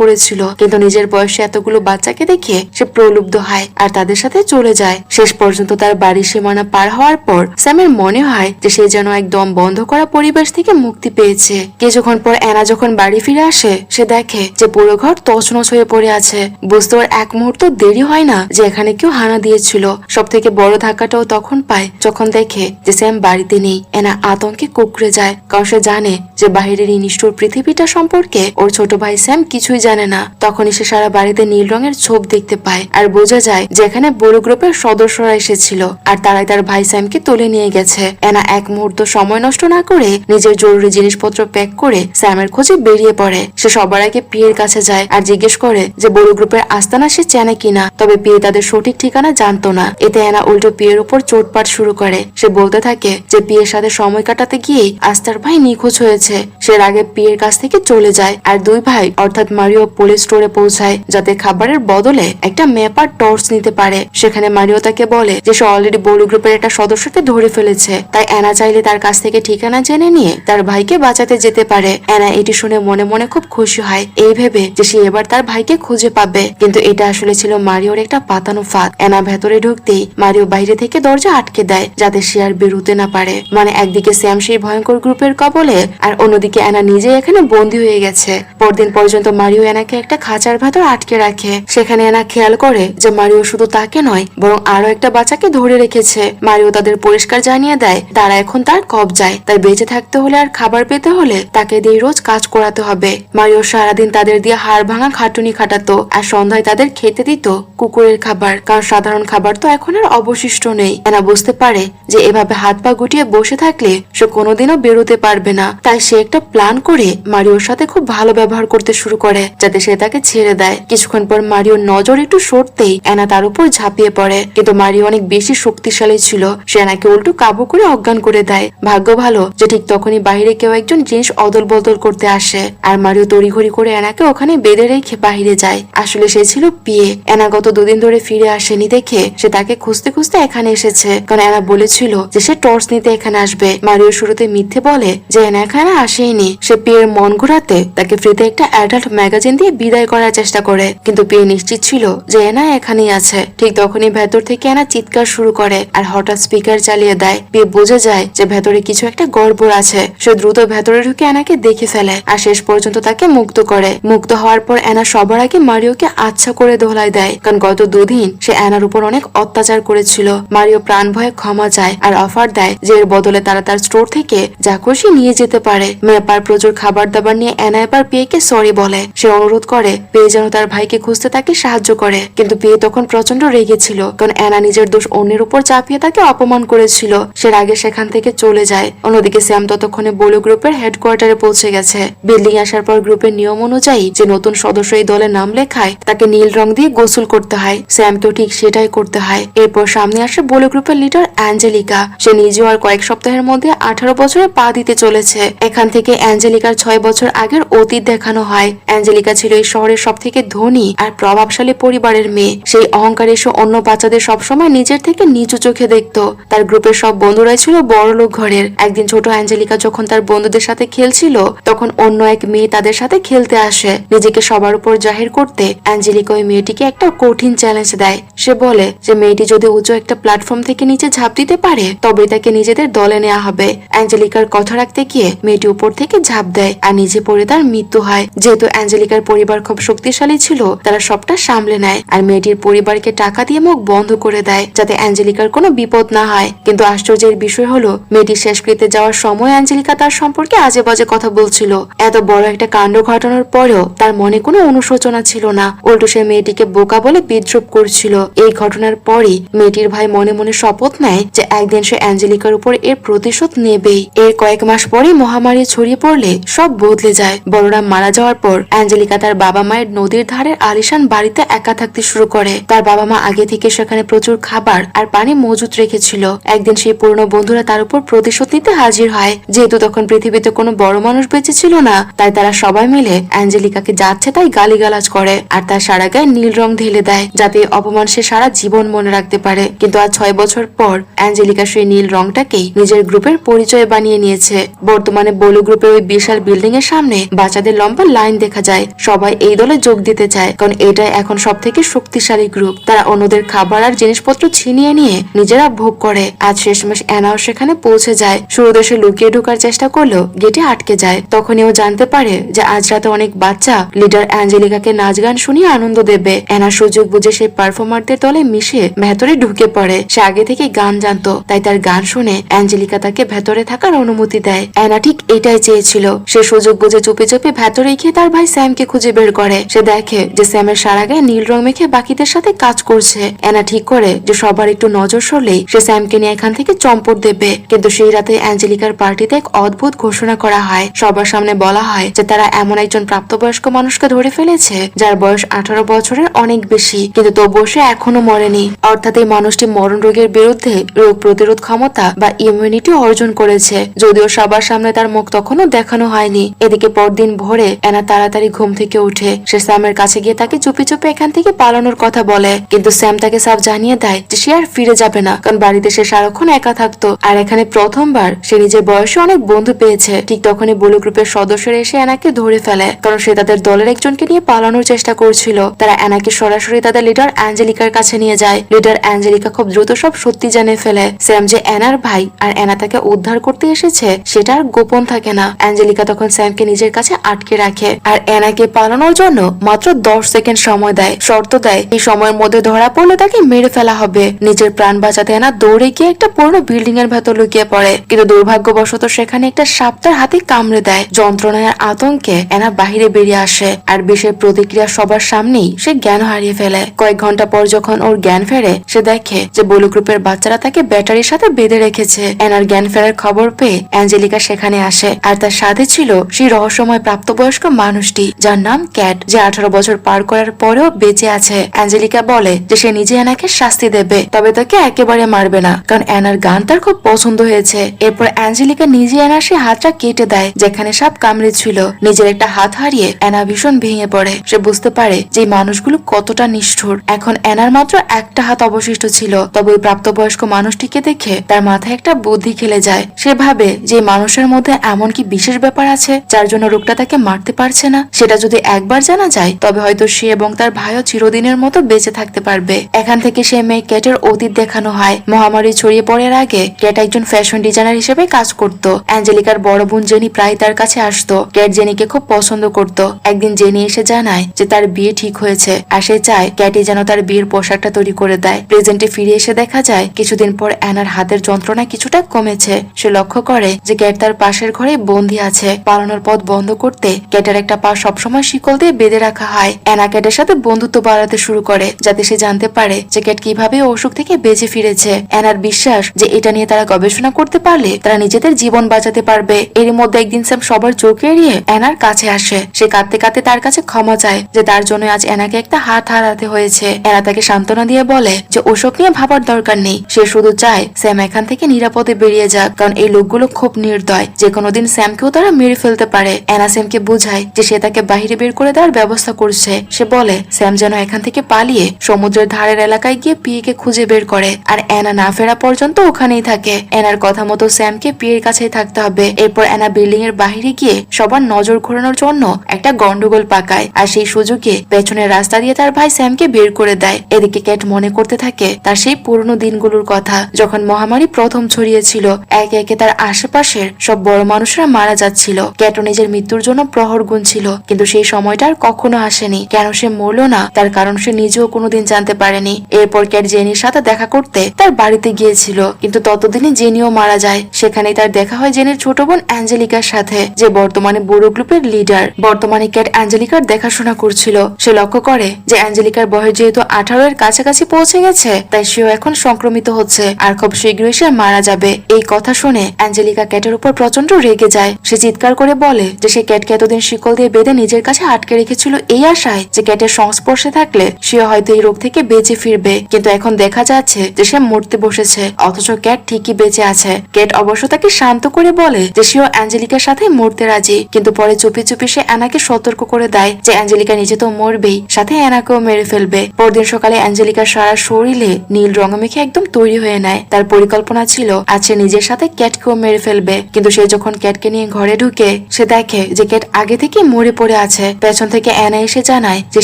করেছিল। কিন্তু নিজের বয়সে এতগুলো বাচ্চাকে দেখে সে প্রলুব্ধ হয় আর তাদের সাথে চলে যায়। শেষ পর্যন্ত তার বাড়ির সীমানা পার হওয়ার পর স্যামের মনে হয় যে সে যেন একদম বন্ধ করা পরিবেশ থেকে মুক্তি পেয়েছে। কিছুক্ষণ পর অ্যানা যখন বাড়ি ফিরে আসে, সে দেখে যে পুরো ঘর তছনছ হয়ে পড়ে আছে। বুঝতে ওর এক মুহূর্ত দেরি হয় না যে এখানে কেউ হানা দিয়েছিল। সব থেকে বড় ধাক্কাটাও তখন পায় যখন দেখে যে স্যাম বাড়িতে নেই। অ্যানা আতঙ্কে কুঁকড়ে যায়, কারণ সে জানে যে বাহিরের এই নিষ্ঠুর পৃথিবীটা সম্পর্কে ওর ছোট ভাই স্যাম কিছুই জানে না। তখনই সে সারা বাড়িতে নীল রঙের ছোপ দেখতে পায় আর বোঝা যায় যে এখানে বড় গ্রুপের সদস্যরা এসেছিল আর তারাই তার ভাই স্যামকে তুলে নিয়ে গেছে। অ্যানা এক মুহূর্ত সময় নষ্ট না করে নিজের জরুরি জিনিসপত্র প্যাক করে স্যামের খোঁজে বেরিয়ে পড়ে। সে সবার আগে পিয়ের কাছে যায় আর জিজ্ঞেস করে যে বড় গ্রুপের আস্তানা সে চেনে কিনা। তবে পিয়ে তাদের সঠিক ঠিকানা জানতো না। এতে অ্যানা উল্টো পিয়ের উপর চোটপাট শুরু করে। সে বলতে থাকে যে পিয়ের সাথে সময় কাটাতে গিয়ে আজ তার ভাই নিখোঁজ হয়েছে। সে আগে পিয়ের কাছ থেকে চলে যায় আর দুই ভাই অর্থাৎ মারিও পুলিশ স্টোরে পৌঁছায় যাতে খাবারের বদলে একটা ম্যাপ আর টর্চ নিতে পারে। সেখানে মারিও তাকে বলে যে সে অলরেডি বড় গ্রুপের একটা সদস্যকে ধরে ফেলেছে, তাই অ্যানা চাইলে তার কাছ থেকে ঠিকানা জেনে নিয়ে তার ভাইকে বাঁচাতে যেতে পারে। অ্যানা এটি শুনে মনে মনে খুব খুশি হয়, এই ভেবে যে সে এবার তার ভাইকে খুঁজে পাবে। কিন্তু এটা আসলে ছিল মারিওর একটা পাতানো ফাঁদ। অ্যানা ভেতরে ঢুকতেই মারিও বাইরে থেকে দরজা আটকে দেয় যাতে সে আর বেরোতে না পারে। মানে একদিকে স্যাম সেই ভয়ঙ্কর গ্রুপের কবলে আর অন্যদিকে অ্যানা নিজে এখানে বন্দী হয়ে গেছে। পরদিন পর্যন্ত মারিও অ্যানাকে একটা খাঁচার ভেতর আটকে রাখে। সেখানে অ্যানা খেয়াল করে যে মারিও শুধু তাকে নয় বরং আরো একটা বাচ্চাকে ধরে রেখেছে। মারিও তাদের পরিষ্কার জানিয়ে দেয় তারা এখন তার কবজায়, তাই বেঁচে থাকতে হলে আর খাবার পেতে হলে তাকে দিয়ে রোজ কাজ করাতে হবে। মারিও সারাদিন তাদের দিয়ে হাড় ভাঙা খাটুনি খাটাতো আর সন্ধ্যায় তাদের খেতে দিত কুকুরের খাবার, কারণ সাধারণ খাবার তো এখন আর অবশিষ্ট নেই। অ্যানা বুঝতে পারে যে এভাবে হাত পা গুটিয়ে বসে থাকলে সে কোনোদিনও বেরোতে পারবে না, তাই সে একটা প্ল্যান করে মারিওর সাথে খুব ভালো ব্যবহার করতে শুরু করে যাতে সে তাকে ছেড়ে দেয়। কিছুক্ষণ পর মারিওর নজর একটু সরতেই অ্যানা তার উপর ঝাঁপিয়ে পড়ে, কিন্তু মারিও অনেক বেশি শক্তিশালী ছিল। সে অ্যানাকে উল্টো কাবু করে অজ্ঞান করে দেয়। ভাগ্য ভালো যে ঠিক তখনই বাইরে কেউ একজন জিনিস অদল বদল করতে আসে আর মারিও তড়িঘড়ি করে অ্যানাকে ওখানে বেঁধে রেখে বাহিরে যায়। আসলে সে ছিল পিয়ে। অ্যানা গত দুদিন ধরে ফিরে আসেনি দেখে সে তাকে খুঁজতে খুঁজতে এখানে এসেছে, কারণ অ্যানা বলেছিল যে সে টর্চ নিতে এখানে আসবে। মারিও শুরুতে মিথ্যে বলে যে অ্যানা এখানে আসেনি। সে পিয়ের মন ঘোরাতে তাকে ফ্রিতে একটা অ্যাডাল্ট ম্যাগাজিন দিয়ে বিদায় করার চেষ্টা করে, কিন্তু পিয়ে নিশ্চিত ছিল যে অ্যানা এখানেই আছে। ঠিক তখনই ভেতর থেকে অ্যানা চিৎকার শুরু করে আর হঠাৎ স্পিকার চালিয়ে দেয়। পিয়ে বুঝে যায় যে ভেতরে কিছু একটা গড়বড় আছে। সে দ্রুত ভেতরে ঢুকে অ্যানাকে দেখে ফেলে আর শেষ পর্যন্ত তাকে মুক্ত করে। মুক্ত হওয়ার পর অ্যানা সবার আগে মারিওকে আচ্ছা করে দোলাই দেয়, কারণ গত দুদিন সে অ্যানার উপর অনেক অত্যাচার করেছিল। মারিও প্রাণ ভয়ে ক্ষমা চায় আর অফার দেয় যে এর বদলে তারা তার স্টোর থেকে যা খুশি নিয়ে যেতে পারে। মেপার প্রচুর খাবার দাবার নিয়ে অ্যানা এবার পেয়েকে সরি বলে। সে অনুরোধ করে পেয়ে যেন তার ভাইকে খুঁজতে তাকে সাহায্য করে, কিন্তু পেয়ে তখন প্রচন্ড রেগেছিল, কারণ অ্যানা নিজের দোষ অন্যের উপর চাপিয়ে তাকে অপমান করেছিল। সে আগে সেখান থেকে চলে যায়। অন্যদিকে স্যাম ততক্ষণে বোলো গ্রুপের হেডকোয়ার্টারে পৌঁছে গেছে। বিল্ডিং আসার পর গ্রুপের নিয়ম অনুযায়ী যে নতুন সদস্য এই দলে নাম লেখায় তাকে নীল রং দিয়ে গোসল করতে হয়। স্যামকেও ঠিক সেটাই করতে হয়। এরপর সামনে আসে বোলো গ্রুপের লিডার অ্যাঞ্জেলিকা। সে নিজেও আর কয়েক সপ্তাহের মধ্যে 18 বছরে পা দিতে চলেছে। এখান থেকে অ্যাঞ্জেলিকার 6 বছর আগের অতীত দেখানো হয়। অ্যাঞ্জেলিকা ছিল এই শহরের সব থেকে ধনী আর প্রভাবশালী পরিবারের মেয়ে। সেই অহংকার এসে অন্য বাচ্চাদের সবসময় নিজের থেকে নিচু চোখে দেখত। তার গ্রুপের সব বন্ধুরাই ছিল বড়লোক ঘরের। একদিন ছোট অ্যাঞ্জেলিকা যখন তার বন্ধুদের সাথে খেলছিল তখন অন্য এক মেয়ে তাদের সাথে খেলতে আসে। নিজেকে সবার উপর জাহির করতে অ্যাঞ্জেলিকা ওই মেয়েটিকে একটা কঠিন চ্যালেঞ্জ দেয়। সে বলে যে মেয়েটি যদি উঁচু একটা প্ল্যাটফর্ম থেকে নিচে ঝাঁপ দিতে পারে তবে তাকে নিজেদের দলে নেওয়া হবে। অ্যাঞ্জেলিকার কথা রাখতে গিয়ে মেয়েটি উপর থেকে ঝাঁপ দেয় আর নিজে পড়ে তার মৃত্যু হয়। যেহেতু অ্যাঞ্জেলিকার পরিবার খুব শক্তিশালী ছিল তারা সবটা সামলে নেয় আর মেয়েটির পরিবারকে টাকা দিয়ে মুখ বন্ধ করে দেয় যাতে অ্যাঞ্জেলিকার কোনো বিপদ না হয়। কিন্তু আশ্চর্যের বিষয় হলো মেয়েটি শেষকৃত্যে যাওয়ার সময় অ্যাঞ্জেলিকা তার সম্পর্কে আজে বাজে কথা বলছিল। এত বড় একটা কাণ্ড ঘটানোর পরেও তার মনে কোনো অনুশোচনা ছিল না, উল্টো সে মেয়েটিকে বোকা বলে বিদ্রুপ করছিল। এই ঘটনার পরই মেয়েটির ভাই মনে মনে শপথ নেয় যে একদিন সে অ্যাঞ্জেলিকার উপর এর প্রতিশোধ নেবেই। এর কয়েক মাস পরে মহামারী ছড়িয়ে পড়লে সব বদলে যায়। বড়রা মারা যাওয়ার পর অ্যাঞ্জেলিকা তার বাবা মায়ের নদীর ধারের আলিশান বাড়িতে একা থাকতে শুরু করে। তার বাবা মা আগে থেকে সেখানে প্রচুর খাবার আর পানি মজুত রেখেছিল। একদিন সেই পুরনো বন্ধুরা তার উপর প্রতিশোধ নিতে হাজির হয়। যেহেতু তখন পৃথিবীতে কোনো বড় মানুষ বেঁচে ছিল না তাই তারা সবাই মিলে অ্যাঞ্জেলিকাকে যাচ্ছে তাই গালিগালাজ করে আর তার সারা গায়ে নীল রং ঢেলে দেয় যাতে অপমান সে সারা জীবন মনে রাখতে পারে। কিন্তু আজ 6 বছর পর অ্যাঞ্জেলিকা সেই নীল রংটাকেই নিজের গ্রুপের পরিচয় বানিয়ে নিয়েছে। বর্তমানে বোলো গ্রুপের ওই বিশাল বিল্ডিং বিল্ডিং এর সামনে বাচ্চাদের লম্বা লাইন দেখা যায়। সবাই এই দলে যোগ দিতে চায়, কারণ এটাই এখন সব থেকে শক্তিশালী গ্রুপ। তারা অন্যদের খাবার আর জিনিসপত্র ছিনিয়ে নিয়ে নিজেরা ভোগ করে। আজ শেষমেশ অ্যানাও সেখানে পৌঁছে যায়। শুরুতে সে লুকিয়ে ঢোকার চেষ্টা করলেও গেটে আটকে যায়। তখনই ও জানতে পারে যে আজ রাতে অনেক বাচ্চা লিডার অ্যাঞ্জেলিকাকে নাচ গান শুনিয়ে আনন্দ দেবে। অ্যানা সুযোগ বুঝে সেই পারফর্মারদের দলে মিশে ভেতরে ঢুকে পড়ে। সে আগে থেকে গান জানতো, তাই তার গান শুনে অ্যাঞ্জেলিকা তাকে ভেতরে থাকার অনুমতি দেয়। অ্যানা ঠিক এটাই চেয়েছিল। সে সুযোগ বুঝে চুপি চুপি ভেতরে গিয়ে তার ভাই স্যামকে খুঁজে বের করে। সে দেখে যে স্যামের সারা গায়ে নীল রং মেখে বাকিদের সাথে কাজ করছে। অ্যানা ঠিক করে যে সবার একটু নজর সরলেই সে স্যামকে নিয়ে এখান থেকে চম্পট দেবে। কিন্তু সেই রাতে অ্যাঞ্জেলিকার পার্টিতে এক অদ্ভুত ঘোষণা করা হয়। সবার সামনে বলা হয় যে তারা এমন একজন প্রাপ্তবয়স্ক মানুষকে ধরে ফেলেছে যার বয়স 18 বছরের অনেক বেশি, কিন্তু তবুও সে এখনো মরেনি। অর্থাৎ এই মানুষটি মরণ রোগের বিরুদ্ধে রোগ প্রতিরোধ ক্ষমতা বা ইমিউনিটি অর্জন করেছে, যদিও সবার সামনে তার মুখ তখনও দেখানো হয়নি। এদিকে পরদিন ভোরে অ্যানা তাড়াতাড়ি ঘুম থেকে উঠে সে স্যামের কাছে গিয়ে তাকে চুপি চুপি এখান থেকে পালানোর কথা বলে। কিন্তু স্যাম তাকে সাফ জানিয়ে দেয় যে সে আর ফিরে যাবে না, কারণ বাড়িতে সে সারাক্ষণ একা থাকতো। আর এখানে প্রথমবার সে নিজের বয়সে অনেক বন্ধু পেয়েছে। ঠিক তখনই ব্লু গ্রুপের সদস্যরা এসে অ্যানাকে ধরে ফেলে, কারণ সে তাদের দলের একজনকে নিয়ে পালানোর চেষ্টা করছিল। তারা অ্যানাকে সরাসরি তাদের লিডার অ্যাঞ্জেলিকার কাছে নিয়ে যায়। লিডার অ্যাঞ্জেলিকা খুব দ্রুত সব সত্যি জেনে ফেলে। স্যাম যে অ্যানার ভাই আর অ্যানা তাকে উদ্ধার করতে এসেছে সেটা আর গোপন থাকে না। অ্যাঞ্জেলিকা তখন স্যামকে নিজের কাছে আটকে রাখে আর অ্যানাকে পালানোর জন্য মাত্র 10 সেকেন্ড সময় দেয়। শর্ত দেয় এই সময়ের মধ্যে ধরা পড়লে তাকে মেরে ফেলা হবে। নিজের প্রাণ বাঁচাতে অ্যানা দৌড়ে গিয়ে একটা পুরনো বিল্ডিং এর ভেতর লুকিয়ে পড়ে, কিন্তু দুর্ভাগ্যবশত সেখানে একটা সাপ তার হাতে কামড়ে দেয়। যন্ত্রণায় আর আতঙ্কে অ্যানা বাহিরে বেরিয়ে আসে আর বিষের প্রতিক্রিয়া সবার সামনেই সে জ্ঞান হারিয়ে ফেলে। কয়েক ঘন্টা পর যখন ওর জ্ঞান ফেরে সে দেখে যে ব্লু গ্রুপের বাচ্চারা তাকে ব্যাটারির সাথে বেঁধে রেখেছে। অ্যানার জ্ঞান ফেরার খবর পেয়ে অ্যাঞ্জেলিকা সেখানে আসে আর তার সাথে ছিল সেই রহস্যময় প্রাপ্তবয়স্ক মানুষটি যার নাম ক্যাট, যে 18 বছর পার করার পরেও বেঁচে আছে। অ্যাঞ্জেলিকা বলে যে সে নিজে অ্যানাকে শাস্তি দেবে, তবে তাকে একেবারে মারবে না, কারণ অ্যানার গান তার খুব পছন্দ হয়েছে। এরপর অ্যাঞ্জেলিকা নিজে অ্যানার সেই হাতটা কেটে দেয় যেখানে সাপ কামড়েছিল। নিজের একটা হাত হারিয়ে অ্যানা ভীষণ ভেঙে পড়ে। সে বুঝতে পারে যে মানুষগুলো কতটা নিষ্ঠুর। এখন অ্যানার মাত্র একটা হাত অবশিষ্ট ছিল, তবে ওই প্রাপ্তবয়স্ক মানুষটিকে দেখে তার মাথায় একটা বুদ্ধি খেলে যায়। সে ভাবে যে মানুষের মধ্যে এমন কি বিশেষ ব্যাপার আছে যার জন্য রোগটা তাকে মারতে পারছে না। সেটা যদি একবার জানা যায় তবে হয়তো সে এবং তার ভাইও চিরদিনের মতো বেঁচে থাকতে পারবে। এখান থেকে সে মেয়ে ক্যাটের অতীত দেখানো হয়। মহামারী ছড়িয়ে পড়ার আগে ক্যাট একজন ফ্যাশন ডিজাইনার হিসেবে কাজ করত। অ্যাঞ্জেলিকার বড় বোন জেনি প্রায় তার কাছে আসতো। ক্যাট জেনিকে খুব পছন্দ করত। একদিন জেনি এসে জানায় যে তার বিয়ে ঠিক হয়েছে আর সে চায় ক্যাটি যেন তার বিয়ের পোশাকটা তৈরি করে দেয়। প্রেজেন্টে ফিরে এসে দেখা যায় কিছুদিন পর অ্যানার হাতের যন্ত্রণা কিছুটা কমেছে। সে লক্ষ্য করে যে ক্যাট তার পাশের ঘরে বন্দী আছে। পালানোর পথ বন্ধ করতে ক্যাটের একটা পা সবসময় শিকল দিয়ে বেঁধে রাখা হয়। অ্যানা ক্যাটের সাথে বন্ধুত্ব বাড়াতে শুরু করে যাতে সে জানতে পারে যে ক্যাট কিভাবে অসুখ থেকে বেঁচে ফিরেছে। অ্যানার বিশ্বাস যে এটা নিয়ে তারা গবেষণা করতে পারলে তারা নিজেদের জীবন বাঁচাতে পারবে। এর মধ্যে একদিন স্যাম সবার চোখ এড়িয়ে অ্যানার কাছে আসে। সে কাঁদতে কাঁদতে তার কাছে ক্ষমা চায় যে তার জন্য আজ অ্যানাকে একটা হাত হারাতে হয়েছে। অ্যানা তাকে সান্ত্বনা দিয়ে বলে যে ওসব নিয়ে ভাবার দরকার নেই। সে শুধু চায় স্যাম এখান থেকে নিরাপদে বেরিয়ে যাক, কারণ এই লোকগুলো খুব নির্দয়, যে কোনোদিন স্যামকেও তারা মেরে ফেলতে পারে। অ্যানা স্যামকে বোঝায় যে সে তাকে বাহিরে বের করে দেওয়ার ব্যবস্থা করছে। সে বলে স্যাম যেন এখান থেকে পালিয়ে সমুদ্রের ধারের এলাকায় গিয়ে পিয়েকে খুঁজে বের করে আর অ্যানা না ফেরা পর্যন্ত ওখানেই থাকে। অ্যানার কথা মতো স্যামকে পিয়ের কাছেই থাকতে হবে। এরপর অ্যানা বিল্ডিং এর বাহিরে গিয়ে সবার নজর ঘোরানোর জন্য একটা গন্ডগোল পাকায় আর সেই সুযোগে পেছনের রাস্তা দিয়ে তার ভাই স্যামকে বের করে দেয়। এদিকে ক্যাট মনে করতে থাকে তার সেই পুরনো দিনগুলোর কথা, যখন মহামারী প্রথম ছড়িয়েছিল। একে একে তার আশেপাশের সব বড় মানুষরা মারা যাচ্ছিল। ক্যাটও নিজের মৃত্যুর জন্য প্রহর গুনছিল, কিন্তু সেই সময়টা আর কখনো আসেনি। কেন সে মরলো না তার কারণ সে নিজেও কোনোদিন জানতে পারেনি। এরপর ক্যাট জেনির সাথে দেখা করতে তার বাড়িতে গিয়েছিল, কিন্তু ততদিনে জেনিও মারা যায়। সেখানেই তার দেখা হয় জেনির ছোট বোন অ্যাঞ্জেলিকার সাথে, যে বর্তমানে বুড়ো গ্রুপের লিডার। বর্তমানে ক্যাট অ্যাঞ্জেলিকার দেখাশোনা করছিল। সে লক্ষ্য করে যে অ্যাঞ্জেলিকার বয়স যেহেতু 18 এর কাছাকাছি পৌঁছে গেছে, তাই সেও এখন সংক্রমিত হচ্ছে আর খুব শীঘ্রই সে মারা যাবে। এই কথা শুনে অ্যাঞ্জেলিকা ক্যাটের উপর প্রচন্ড রেগে যায়। সে চিৎকার করে বলে যে সে ক্যাটকে এতদিন শিকল দিয়ে বেঁধে নিজের কাছে আটকে রেখেছিল এই আশায় যে ক্যাটের সংস্পর্শে থাকলে সে হয়তো এই রোগ থেকে বেঁচে ফিরবে, কিন্তু এখন দেখা যাচ্ছে যে সে মরতে বসেছে, অথচ ক্যাট ঠিকই বেঁচে আছে। ক্যাট অবশ্য তাকে শান্ত করে বলে যে সেও অ্যাঞ্জেলিকার সাথে মরতে রাজি, কিন্তু পরে চুপি চুপি সে অ্যানাকে সতর্ক করে দেয় যে অ্যাঞ্জেলিকা নিজে তো মরবেই, সাথে অ্যানাকেও মেরে ফেলবে। পরদিন সকালে অ্যাঞ্জেলিকার সারা শরীরে নীল রং মেখে একদম তৈরি হয়ে নেয়। তার পরিকল্পনা ছিল আজ সে নিজের সাথে ক্যাটকেও মেরে ফেলবে, কিন্তু সে যখন ক্যাটকে নিয়ে ঘরে ঢুকে সে দেখে যে ক্যাট আগে থেকে মরে পড়ে আছে। পেছন থেকে অ্যানা এসে জানায় যে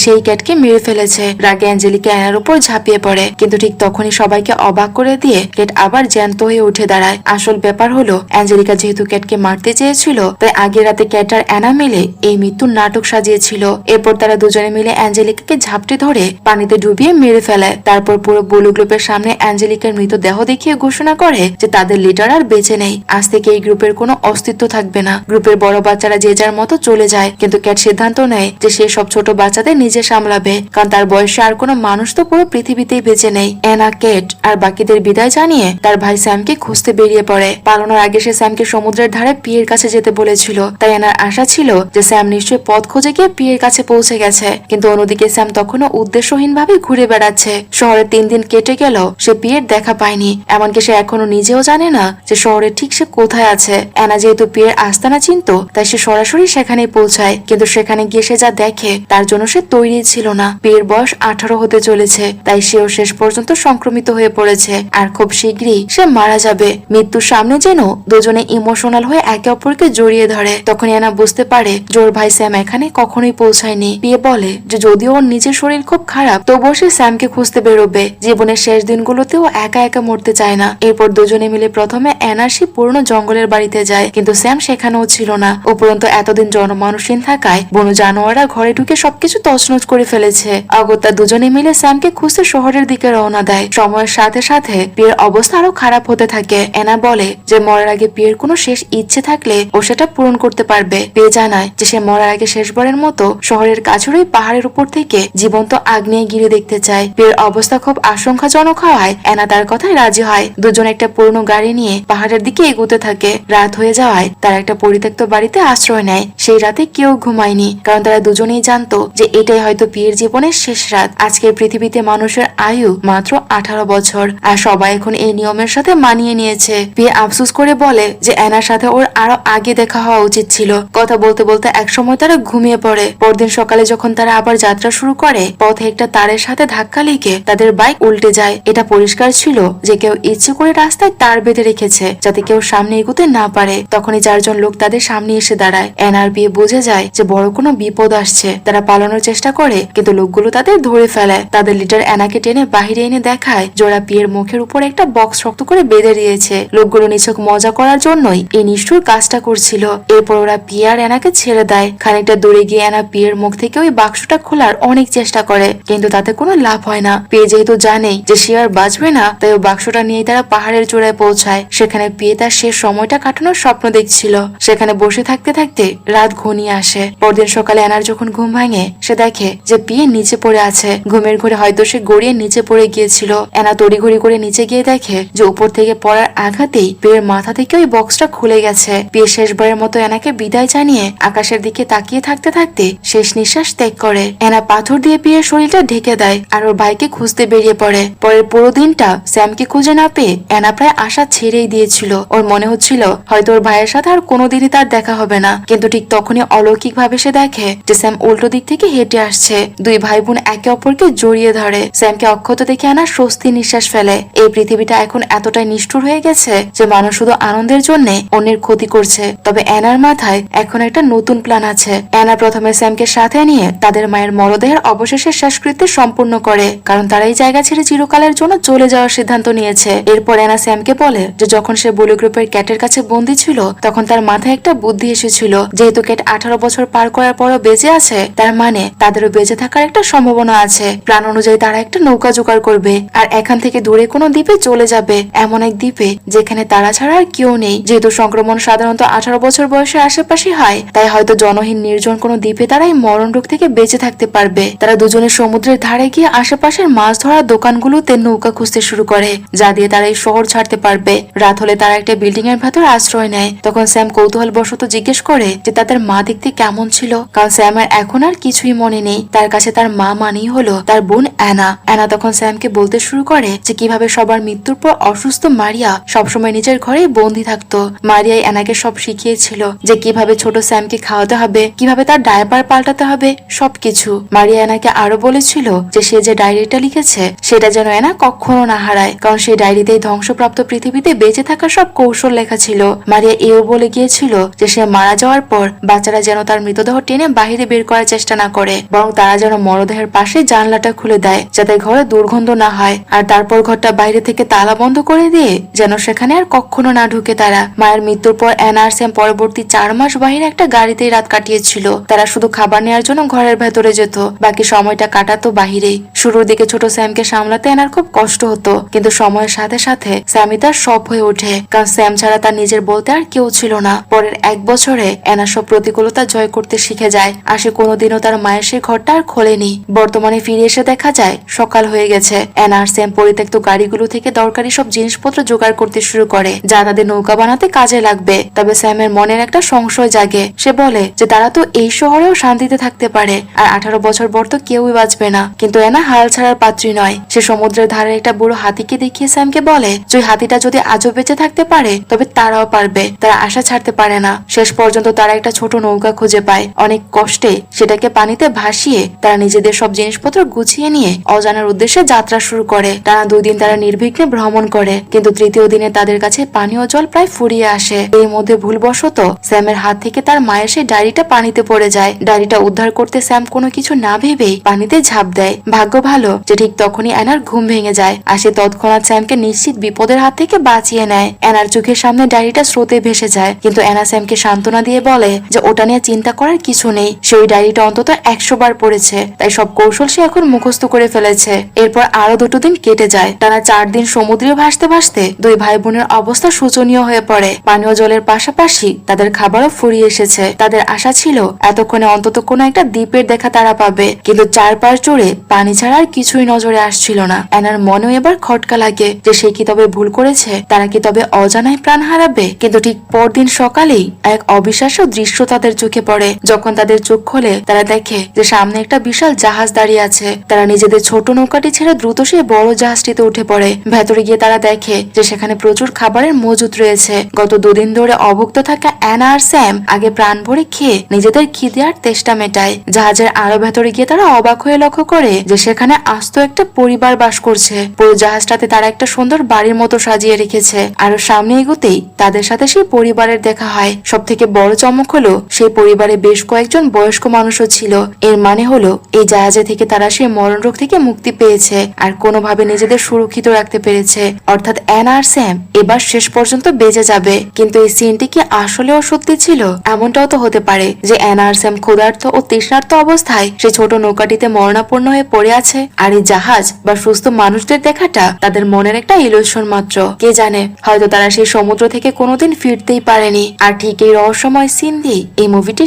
সেই ক্যাটকে মেরে ফেলেছে। রাগে অ্যাঞ্জেলিকা অ্যানার উপর ঝাঁপিয়ে পড়ে, কিন্তু ঠিক তখনই সবাইকে অবাক করে দিয়ে ক্যাট আবার জ্যান্ত হয়ে উঠে দাঁড়ায়। আসল ব্যাপার হলো অ্যাঞ্জেলিকা যেহেতু ক্যাটকে মারতে চেয়েছিল, তাই আগের রাতে ক্যাট আর অ্যানা মিলে এই মৃত্যুর নাটক সাজিয়েছিল। এরপর তারা দুজনে মিলে অ্যাঞ্জেলিকাকে ঝাপটে ধরে পানিতে ডুবিয়ে মেরে ফেলে। তারপর পুরো ব্লু গ্রুপের সামনে অ্যাঞ্জেলিকার মৃতদেহ দেখিয়ে ঘোষণা করে যে তাদের লিডার আর বেঁচে নেই। আজ থেকে এই গ্রুপের কোনো অস্তিত্ব থাকবে না। গ্রুপের বড় বাচ্চারা যে যার মতো চলে যায়, কিন্তু ক্যাট সিদ্ধান্ত নেয় যে সে সব ছোট বাচ্চাদের নিজে সামলাবে, কারণ তার বয়সে আর কোনো মানুষ তো পুরো পৃথিবীতেই বেঁচে নেই। অ্যানা, ক্যাট আর বাকিদের বিদায় জানিয়ে তার ভাই স্যামকে খুঁজতে বেরিয়ে পড়ে। পালানোর আগে সে স্যামকে সমুদ্রের ধারে পিয়ের কাছে যেতে বলেছিল, তাই অ্যানার আশা ছিল যে স্যাম নিশ্চয়ই পথ খুঁজে গিয়ে পিয়ের কাছে পৌঁছে গেছে। কিন্তু অন্যদিকে স্যাম তখনও উদ্দেশ্যহীন ভাবে ঘুরে বেড়াচ্ছে। শহরে 3 দিন কেটে গেল, সে পিয়ের দেখা পায়নি। এমনকি সে এখনো নিজেও জানে না যে শহরে ঠিক সে কোথায় আছে। অ্যানা যেহেতু পিয়ের আস্তানা চিনত, তাই সে সরাসরি সেখানে পৌঁছায়। কিন্তু সেখানে গিয়ে সে যা দেখে তার জন্য সে তৈরি ছিল না। পিয়ের বয়স 18 হতে চলেছে, তাই সেও শেষ পর্যন্ত সংক্রমিত হয়ে পড়েছে আর খুব শীঘ্রই সে মারা যাবে। মৃত্যুর সামনে যেন দুজনে ইমোশনাল হয়ে একে অপরকে জড়িয়ে ধরে। তখন অ্যানা বুঝতে পারে জোর ভাই স্যাম এখানে কখনোই পৌঁছায়নি। পিয়ে বলে যে যদিও ওর নিজের শরীর খুব খারাপ, তবুও সে স্যামকে খুঁজতে বেরোবে। জীবনের শেষ দিনগুলোতেও একা একা মরতে চায় না। এরপর দুজনে মিলে প্রথমে অ্যানার সেই পুরনো জঙ্গলের বাড়িতে যায়, কিন্তু স্যাম সেখানেও ছিল না। উপরন্তু এতদিন জনমানুষহীন থাকায় বন জানোয়াররা ঘরে ঢুকে সবকিছু তছনছ করে ফেলেছে। অগত্যা দুজনে মিলে স্যামকে খুঁজতে শহরের দিকে রওনা দেয়। সময়ের সাথে সাথে পিয়ের অবস্থা আরো খারাপ হতে থাকে। অ্যানা বলে যে মরার আগে পিয়ের কোনো শেষ ইচ্ছে থাকলে ও সেটা পূরণ করতে পারবে। পিয়ে জানায় যে সে মরার আগে শেষবারের মতো শহরের কাছের ওই পাহাড়ের উপর থেকে জীবন্ত আগ্নেয় গিরে দেখতে চায়। পিয়ের অবস্থা খুব আশঙ্কাজনক হওয়ায় অ্যানা তার কথায় রাজি হয়। দুজন একটা পুরনো গাড়ি নিয়ে পাহাড়ের দিকে এগোতে থাকে। রাত হয়ে যাওয়ায় তারা একটা পরিত্যক্ত বাড়িতে আশ্রয় নেয়। সেই রাতে কেউ ঘুমায়নি, কারণ তারা দুজনেই জানতো যে এটাই হয়তো পিয়ের জীবনের শেষ রাত। আজকের পৃথিবীতে মানুষের আয়ু মাত্র 18 বছর, আর সবাই এখন এই নিয়মের সাথে মানিয়ে নিয়েছে। পিয়ে আফসোস করে বলে যে অ্যানার সাথে ওর আরো আগে দেখা হওয়া উচিত ছিল। কথা বলতে বলতে একসময় তারা ঘুমিয়ে পড়ে। পরদিন সকালে যখন তারা আবার যাত্রা শুরু করে, পথে একটা তারের সাথে ধাক্কা লেগে তাদের বাইক উল্টে যায়। এটা পরিষ্কার ছিল যে কেউ ইচ্ছে করে রাস্তায় তার বেঁধে রেখেছে যাতে কেউ সামনে এগোতে না পারে। তখনই 4 জন লোক তাদের সামনে এসে দাঁড়ায়। অ্যানার বিয়ে বুঝে যায় যে বড় কোনো বিপদ আসছে। তারা পালানোর চেষ্টা করে, কিন্তু লোকগুলো তাদের ধরে ফেলে। তাদের লিডার অ্যানাকে টেনে বাহিরে এনে দেখায় জোড়া পিয়ের মুখের উপর একটা বক্স শক্ত করে বেঁধে দিয়েছে। লোকগুলো নিছক মজা করার জন্যই এই নিষ্ঠুর কাজটা করছিল। এরপর ওরা পিয়ে আর অ্যানাকে ছেড়ে দেয়। খানিকটা দূরে গিয়ে অ্যানা পিয়ের মুখ থেকে ওই বাক্সটা খোলার অনেক চেষ্টা করে, কিন্তু তাতে কোনো লাভ হয় না। পিয়ে যেহেতু জানে যে সে আর বাঁচবে না, তাই ও বাক্সটা নিয়ে তারা পাহাড়ের চূড়ায় পৌঁছায়। সেখানে পিয়ে তার শেষ সময়টা কাটানোর স্বপ্ন দেখছিল। সেখানে বসে থাকতে থাকতে রাত ঘনিয়ে আসে। পরদিন সকালে অ্যানার যখন ঘুম ভাঙে, সে দেখে যে পিয়ে নিচে পড়ে আছে। ঘুমের ঘরে হয়তো সে গড়িয়ে নিচে পড়ে গিয়েছিল। অ্যানা তড়িঘড়ি করে নিচে গিয়ে দেখে যে উপর থেকে পড়ার আঘাতেই পিয়ের মাথা থেকে ওই বক্সটা খুলে গেছে। পিয়ে শেষবারের মতো অ্যানাকে বিদায় জানিয়ে আকাশের দিকে তাকিয়ে থাকতে থাকতে শেষ নিঃশ্বাস ত্যাগ করে। অ্যানা পাথর দিয়ে পিয়ের শরীরটা ঢেকে দেয় আর ওর ভাইকে খুঁজতে বেরিয়ে পড়ে। পরের পুরো দিনটা স্যামকে খুঁজে না পেয়ে অ্যানা প্রায় আশা ছেড়েই দিয়েছিল। ওর মনে হচ্ছিল হয়তো ওর ভাইয়ের সাথে আর কোনোদিনই তার দেখা হবে না। কিন্তু ঠিক তখনই অলৌকিক ভাবে সে দেখে যে স্যাম উল্টো দিক থেকে হেঁটে আসছে। দুই ভাই বোন একে অপরকে জড়িয়ে ধরে। স্যামকে অক্ষত দেখে অ্যানা স্বস্তি নিঃশ্বাস ফেলে। এই পৃথিবীটা এখন এতটাই নিষ্ঠুর হয়ে গেছে যে মানুষ শুধু আনন্দের জন্য অন্যের ক্ষতি করছে। তবে অ্যানার মাথায় এখন একটা নতুন প্ল্যান আছে। অ্যানা প্রথমে স্যামকে সাথে নিয়ে তাদের মায়ের মরদেহের অবশেষে শেষকৃত্য সম্পূর্ণ করে, কারণ তারা এই জায়গা ছেড়ে চিরকালের জন্য চলে যাওয়ার সিদ্ধান্ত নিয়েছে। এরপর অ্যানা স্যামকে বলে যে যখন সে ব্লু গ্রুপের ক্যাটের কাছে বন্দী ছিল, তখন তার মাথায় একটা বুদ্ধি এসেছিল। যেহেতু ক্যাট 18 বছর পার করার পরও বেঁচে আছে, তার মানে তাদেরও বেঁচে থাকার একটা সম্ভাবনা আছে। প্ল্যান অনুযায়ী তারা একটা নৌকা জোগাড় করবে আর এখান থেকে দূরে কোনো দ্বীপে চলে যাবে, এমন এক দ্বীপে যেখানে তারা ছাড়া আর কেউ নেই। যেহেতু সংক্রমণ সাধারণত 18 বছর বয়সের আশেপাশে হয়, তাই হয়তো জনহীন নির্জন কোনো দ্বীপে তারা এই মরণ রোগ থেকে বেঁচে থাকতে পারবে। তারা দুজনে সমুদ্রের ধারে গিয়ে আশেপাশের মাছ ধরার দোকানগুলোতে নৌকা খুঁজতে শুরু করে, যা দিয়ে তারা এই শহর ছাড়তে পারবে। রাত হলে তারা একটা বিল্ডিং এর ভেতর আশ্রয় নেয়। তখন স্যাম কৌতূহল বশত জিজ্ঞেস করে যে তাদের মা দেখতে কেমন ছিল, কারণ স্যামের এখন আর কিছুই মনে নেই। তার কাছে তার মা মানেই হলো তার বোন অ্যানা। অ্যানা তখন স্যামকে বলতে শুরু করে যে কিভাবে সবার মৃত্যুর পর অসুস্থ মারিয়া সবসময় নিজের ঘরে বন্দী থাকতো। মারিয়াই অ্যানাকে সব শিখিয়েছিল যে কিভাবে ছোট স্যামকে খাওয়াতে হবে, কিভাবে তার ডায়পার পাল্টাতে হবে, সবকিছু। মারিয়া অ্যানাকে আরো বলেছিল যে সে যে ডায়েরিটা লিখেছে সেটা যেন অ্যানা কখনো না হারায়, কারণ সেই ডায়েরিতেই ধ্বংসপ্রাপ্ত পৃথিবীতে বেঁচে থাকার সব কৌশল লেখা ছিল। মারিয়া এও বলে গিয়েছিল যে সে মারা যাওয়ার পর বাচ্চারা যেন তার মৃতদেহ টেনে বাহিরে বের করার চেষ্টা না করে, বরং তারা যেন মরদেহের পাশে জানলাটা খুলে দেয় যাতে ঘরে দুর্গন্ধ না হয়, আর তারপর ঘরটা বাইরে থেকে তালা বন্ধ করে দিয়ে যেন সেখানে আর কখনো না ঢুকে তারা। মায়ের মৃত্যুর পর অ্যানা আর স্যাম পরবর্তী 4 মাস বাইরে একটা গাড়িতেই রাত কাটিয়েছিল। তারা শুধু খাবার নেওয়ার জন্য ঘরের ভেতরে যেত, বাকি সময়টা কাটাতো বাহিরেই। শুরুর দিকে ছোট স্যামকে সামলাতে অ্যানার খুব কষ্ট হতো, কিন্তু সময়ের সাথে সাথে স্যামই তার সব হয়ে ওঠে, কারণ স্যাম ছাড়া তার নিজের বলতে আর কেউ ছিল না। পরের 1 বছরে অ্যানা সব প্রতিকূলতা জয় করতে শিখে যায়, আর সে কোনোদিনও তার মায়ের সেই ঘরটা আর খোলেনি। বর্তমানে ফিরে এসে দেখা যায় সকাল হয়ে গেছে। অ্যানা আর স্যাম পরিত্যক্ত গাড়িগুলো থেকে দরকারি সব জিনিসপত্র জোগাড় করতে শুরু করে যা তাদের নৌকা বানাতে কাজে লাগবে। তবে স্যামের মনের একটা সংশয় জাগে। সে বলে যে তারা তো এই শহরেও শান্তিতে থাকতে পারে, আর 18 বছর পর তো কেউই বাঁচবে না। কিন্তু অ্যানা হাল ছাড়ার পাত্রী নয়। সে সমুদ্রের ধারে একটা বুড়ো হাতিকে দেখিয়ে স্যামকে বলে যে ওই হাতিটা যদি আজও বেঁচে থাকতে পারে তবে তারাও পারবে। তারা আশা ছাড়তে পারে না। শেষ পর্যন্ত তারা একটা ছোট নৌকা খুঁজে পায়। অনেক কষ্টে সেটাকে পানিতে ভাসিয়ে তারা নিজেদের সব জিনিসপত্র গুছিয়ে নিয়ে অজানার উদ্দেশ্যে যাত্রা শুরু করে। টানা 2 দিন তারা নির্বিঘ্নে ভ্রমণ করে, কিন্তু তৃতীয় দিনে তাদের কাছে পানীয় জল প্রায় ফুরিয়ে আসে। এই মধ্যে ভুলবশত স্যামের হাত থেকে তার মায়ের সেই ডায়েরিটা পানিতে পড়ে যায়। ডায়েরিটা উদ্ধার করতে স্যাম কোনো কিছু না ভেবেই পানিতে ঝাঁপ দেয়। ভাগ্য ভালো যে ঠিক তখনই অ্যানার ঘুম ভেঙে যায়, আর সে তৎক্ষণাৎ স্যামকে নিশ্চিত বিপদের হাত থেকে বাঁচিয়ে নেয়। অ্যানার চোখের সামনে ডায়েরিটা স্রোতে ভেসে যায়, কিন্তু অ্যানা স্যামকে সান্ত্বনা দিয়ে বলে যে ওটা নিয়ে চিন্তা করার কিছু নেই। সে ওই ডায়েরিটা অন্তত 100 বার পড়েছে, তাই সব কৌশল সে এখন মুখস্থ করে ফেলেছে। এরপর আরো 2 দিন কেটে যায়। টানা 4 দিন সমুদ্রে ভাসতে ভাসতে 2 ভাই বোনের অবস্থা শোচনীয় হয়ে পড়ে। পানীয় জলের পাশাপাশি তাদের খাবারও ফুরিয়ে এসেছে। তাদের আশা ছিল এতক্ষণে অন্তত কোনো একটা দ্বীপের দেখা তারা পাবে, কিন্তু চারপাশ জুড়ে পানি ছাড়া আর কিছুই নজরে আসছিল না। অ্যানার মনেও এবার খটকা লাগে যে সে কি তবে ভুল করেছে, তারা কি তবে অজানায় প্রাণ হারাবে। কিন্তু ঠিক পরদিন সকালেই এক অবিশ্বাস্য দৃশ্য তাদের চোখে পড়ে। যখন তাদের চোখ খোলে তারা দেখে যে সামনে একটা বিশাল জাহাজ দাঁড়িয়ে আছে। তারা নিজেদের ছোট নৌকাটি ছেড়ে দ্রুত সেই বড় জাহাজটিতে উঠে পড়ে। ভেতরে গিয়ে তারা দেখে যে সেখানে প্রচুর খাবারের মজুত রয়েছে। গত 2 দিন ধরে অভুক্ত থাকা অ্যানা আর স্যাম আগে প্রাণ ভরে খেয়ে নিজেদের খিদে আর তেষ্টা মেটায়। জাহাজের আরো ভেতরে গিয়ে তারা অবাক হয়ে লক্ষ্য করে যে সেখানে আস্ত একটা পরিবার বাস করছে। পুরো জাহাজটাতে তারা একটা সুন্দর বাড়ির মতো সাজিয়ে রেখেছে। আরো সামনে এগোতেই তাদের সাথে সেই পরিবারের দেখা হয়। সব থেকে বড় চমক হলো সেই পরিবারে বেশ কয়েকজন বয়স্ক মানুষও ছিল। এর মানে হলো এই জাহাজে থেকে তারা সেই মরণ রোগ থেকে মুক্তি পেয়েছে আর কোনোভাবে নিজেদের সুরক্ষিত রাখতে পেরেছে। অর্থাৎ অ্যানা আর স্যাম এবার শেষ পর্যন্ত বেঁচে যাবে। কিন্তু এই সিনটি কি আসলেও সত্যি ছিল? এমনটাও তো হতে পারে যে অ্যানা আর স্যাম ক্ষুধার্ত ও তৃষ্ণার্ত অবস্থায় সেই ছোট নৌকাটিতে মরণাপন্ন হয়ে পড়ে আছে, আর এই জাহাজ বা সুস্থ মানুষদের দেখাটা তাদের মনের একটা ইলুশন মাত্র। কে জানে, হয়তো তারা সেই সমুদ্র থেকে কোনোদিন ফিরতেই পারেনি। আর ঠিক এই রহস্যময় সিন দিয়ে এই মুভিটি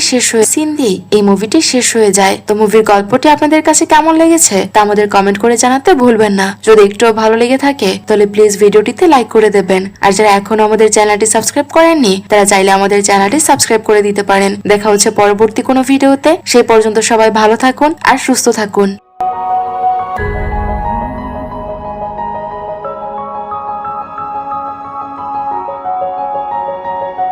শেষ হয়ে যায়। তো মুভির গল্পটি আপনাদের কাছে কেমন লেগেছে তা আমাদের কমেন্ট করে জানাতে ভুলবেন না। যদি একটুও ভালো লেগে থাকে তাহলে প্লিজ ভিডিওটিতে লাইক করে দেবেন। আর যারা এখনো আমাদের চ্যানেলটি সাবস্ক্রাইব করেননি তারা চাইলে আমাদের চ্যানেলটি সাবস্ক্রাইব করে দিতে পারেন। দেখা হচ্ছে পরবর্তী কোনো ভিডিওতে। সেই পর্যন্ত সবাই ভালো থাকুন আর সুস্থ থাকুন।